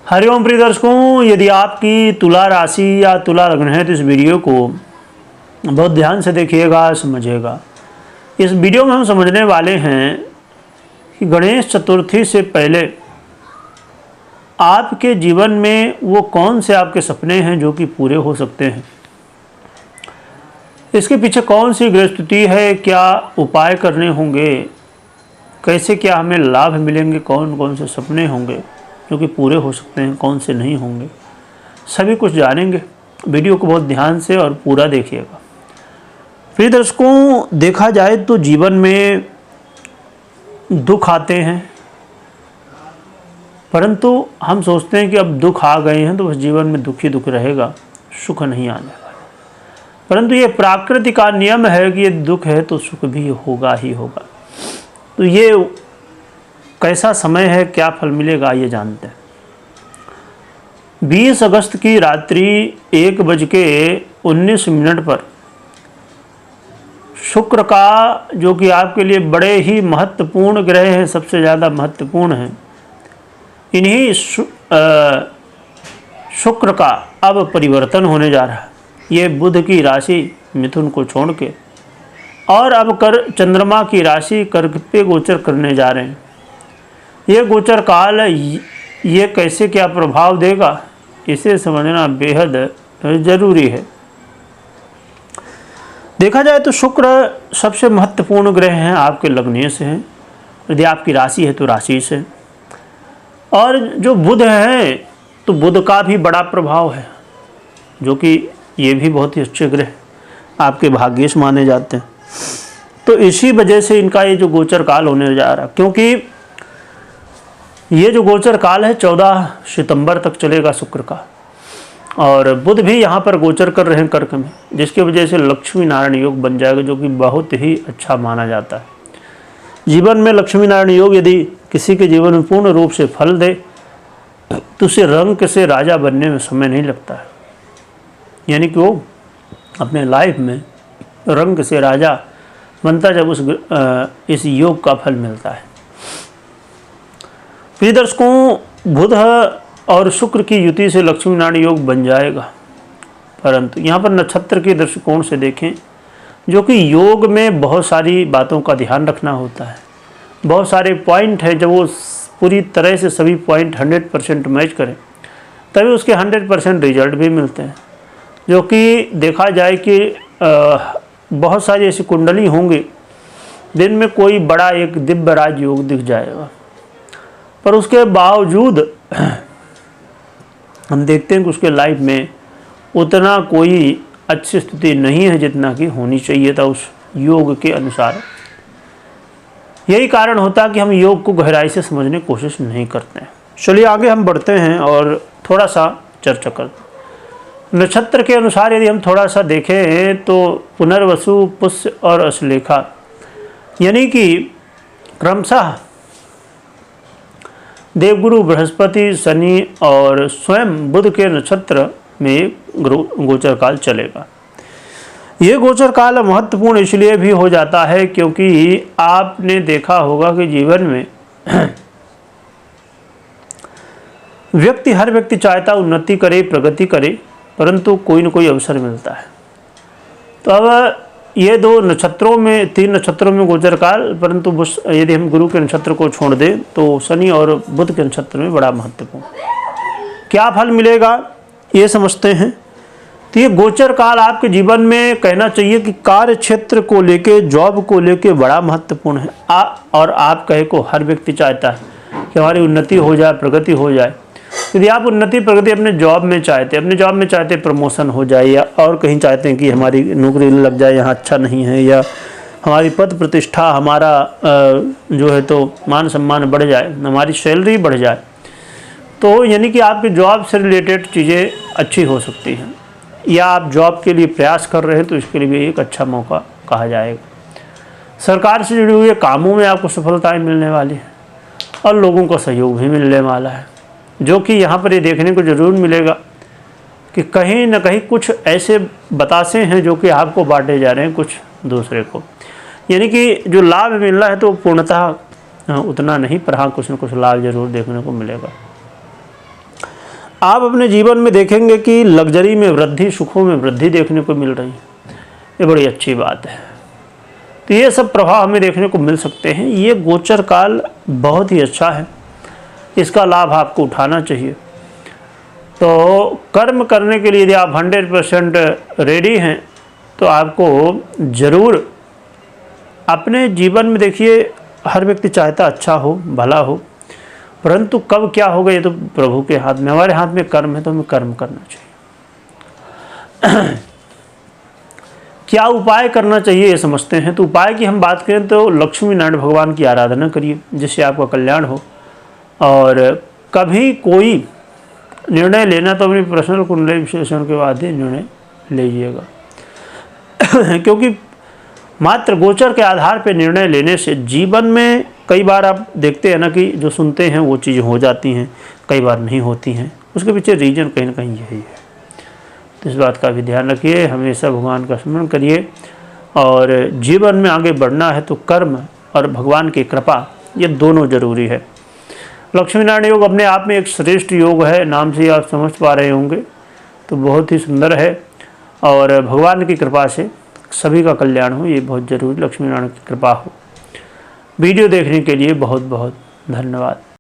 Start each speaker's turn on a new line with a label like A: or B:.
A: हरिओम प्रिय दर्शकों, यदि आपकी तुला राशि या तुला लग्न है तो इस वीडियो को बहुत ध्यान से देखिएगा, समझिएगा। इस वीडियो में हम समझने वाले हैं कि गणेश चतुर्थी से पहले आपके जीवन में वो कौन से आपके सपने हैं जो कि पूरे हो सकते हैं। इसके पीछे कौन सी ग्रह स्थिति है, क्या उपाय करने होंगे, कैसे क्या हमें लाभ मिलेंगे, कौन कौन से सपने होंगे जो कि पूरे हो सकते हैं, कौन से नहीं होंगे, सभी कुछ जानेंगे। वीडियो को बहुत ध्यान से और पूरा देखिएगा। फिर दर्शकों, देखा जाए तो जीवन में दुख आते हैं, परंतु हम सोचते हैं कि अब दुख आ गए हैं तो बस जीवन में दुख ही दुख रहेगा, सुख नहीं आने वाला। परंतु ये प्रकृति का नियम है कि ये दुख है तो सुख भी होगा ही होगा। तो ये कैसा समय है, क्या फल मिलेगा, ये जानते हैं। 20 अगस्त की रात्रि 1:19 पर शुक्र का, जो कि आपके लिए बड़े ही महत्वपूर्ण ग्रह हैं, सबसे ज़्यादा महत्वपूर्ण हैं, इन्हीं शुक्र का अब परिवर्तन होने जा रहा है। ये बुध की राशि मिथुन को छोड़ के और अब चंद्रमा की राशि कर्क पे गोचर करने जा रहे हैं। ये गोचर काल ये कैसे क्या प्रभाव देगा, इसे समझना बेहद जरूरी है। देखा जाए तो शुक्र सबसे महत्वपूर्ण ग्रह हैं, आपके लग्न से हैं। यदि आपकी राशि है तो राशि से, और जो बुध है तो बुध का भी बड़ा प्रभाव है, जो कि ये भी बहुत ही अच्छे ग्रह आपके भाग्येश माने जाते हैं। तो इसी वजह से इनका ये जो गोचर काल होने जा रहा है, क्योंकि ये जो गोचर काल है 14 सितंबर तक चलेगा शुक्र का, और बुध भी यहाँ पर गोचर कर रहे हैं कर्क में, जिसकी वजह से लक्ष्मी नारायण योग बन जाएगा, जो कि बहुत ही अच्छा माना जाता है। जीवन में लक्ष्मी नारायण योग यदि किसी के जीवन में पूर्ण रूप से फल दे तो उसे रंक से राजा बनने में समय नहीं लगता है, यानी कि वो अपने लाइफ में रंक से राजा बनता जब इस योग का फल मिलता है। प्रिय दर्शकों, बुध और शुक्र की युति से लक्ष्मी नारायण योग बन जाएगा, परंतु यहाँ पर नक्षत्र के दृष्टिकोण से देखें, जो कि योग में बहुत सारी बातों का ध्यान रखना होता है, बहुत सारे पॉइंट है। जब वो पूरी तरह से सभी पॉइंट 100% मैच करें तभी उसके 100% रिजल्ट भी मिलते हैं। जो कि देखा जाए कि बहुत सारी ऐसी कुंडली होंगी दिन में कोई बड़ा एक दिव्य राज योग दिख जाएगा, पर उसके बावजूद हम देखते हैं कि उसके लाइफ में उतना कोई अच्छी स्थिति नहीं है जितना कि होनी चाहिए था उस योग के अनुसार। यही कारण होता है कि हम योग को गहराई से समझने की कोशिश नहीं करते हैं। चलिए आगे हम बढ़ते हैं और थोड़ा सा चर्चा करते हैं। नक्षत्र के अनुसार यदि हम थोड़ा सा देखें तो पुनर्वसु, पुष्य और अश्लेखा, यानी कि क्रमशः देवगुरु बृहस्पति, शनि और स्वयं बुध के नक्षत्र में गोचर काल चलेगा। ये गोचर काल महत्वपूर्ण इसलिए भी हो जाता है क्योंकि आपने देखा होगा कि जीवन में हर व्यक्ति चाहता उन्नति करे, प्रगति करे, परंतु कोई न कोई अवसर मिलता है। तो अब ये 2 नक्षत्रों में, 3 नक्षत्रों में गोचर काल, परंतु यदि हम गुरु के नक्षत्र को छोड़ दें तो शनि और बुध के नक्षत्र में बड़ा महत्वपूर्ण क्या फल मिलेगा ये समझते हैं। तो ये गोचर काल आपके जीवन में कहना चाहिए कि कार्य क्षेत्र को लेके, जॉब को लेके बड़ा महत्वपूर्ण है। और आप कहे को हर व्यक्ति चाहता है कि हमारी उन्नति हो जाए, प्रगति हो जाए। यदि आप उन्नति प्रगति अपने जॉब में चाहते, प्रमोशन हो जाए, या और कहीं चाहते हैं कि हमारी नौकरी लग जाए, यहाँ अच्छा नहीं है, या हमारी पद प्रतिष्ठा, हमारा जो है तो मान सम्मान बढ़ जाए, हमारी सैलरी बढ़ जाए, तो यानी कि आपकी जॉब से रिलेटेड चीज़ें अच्छी हो सकती हैं, या आप जॉब के लिए प्रयास कर रहे हैं तो इसके लिए भी एक अच्छा मौका कहा जाएगा। सरकार से जुड़े हुए कामों में आपको सफलताएं मिलने वाली हैं और लोगों का सहयोग भी मिलने वाला है, जो कि यहाँ पर ये देखने को जरूर मिलेगा कि कहीं ना कहीं कुछ ऐसे बतासे हैं जो कि आपको बांटे जा रहे हैं कुछ दूसरे को, यानी कि जो लाभ मिल रहा है तो पूर्णतः उतना नहीं, पर हाँ कुछ न कुछ लाभ जरूर देखने को मिलेगा। आप अपने जीवन में देखेंगे कि लग्जरी में वृद्धि, सुखों में वृद्धि देखने को मिल रही है। ये बड़ी अच्छी बात है। तो ये सब प्रभाव हमें देखने को मिल सकते हैं। ये गोचर काल बहुत ही अच्छा है, इसका लाभ आपको उठाना चाहिए। तो कर्म करने के लिए यदि आप 100% रेडी हैं तो आपको ज़रूर अपने जीवन में, देखिए हर व्यक्ति चाहता अच्छा हो, भला हो, परंतु कब क्या होगा ये तो प्रभु के हाथ में। हमारे हाथ में कर्म है तो हमें कर्म करना चाहिए। क्या उपाय करना चाहिए ये समझते हैं। तो उपाय की हम बात करें तो लक्ष्मी नारायण भगवान की आराधना करिए, जिससे आपका कल्याण हो। और कभी कोई निर्णय लेना तो अपनी पर्सनल कुंडली विश्लेषण के बाद ही निर्णय लीजिएगा। क्योंकि मात्र गोचर के आधार पर निर्णय लेने से जीवन में कई बार आप देखते हैं ना कि जो सुनते हैं वो चीज़ें हो जाती हैं, कई बार नहीं होती हैं। उसके पीछे रीजन कहीं ना कहीं यही है। तो इस बात का भी ध्यान रखिए, हमेशा भगवान का स्मरण करिए। और जीवन में आगे बढ़ना है तो कर्म और भगवान की कृपा, ये दोनों जरूरी है। लक्ष्मी नारायण योग अपने आप में एक श्रेष्ठ योग है, नाम से आप समझ पा रहे होंगे। तो बहुत ही सुंदर है और भगवान की कृपा से सभी का कल्याण हो, ये बहुत जरूरी, लक्ष्मी नारायण की कृपा हो। वीडियो देखने के लिए बहुत बहुत धन्यवाद।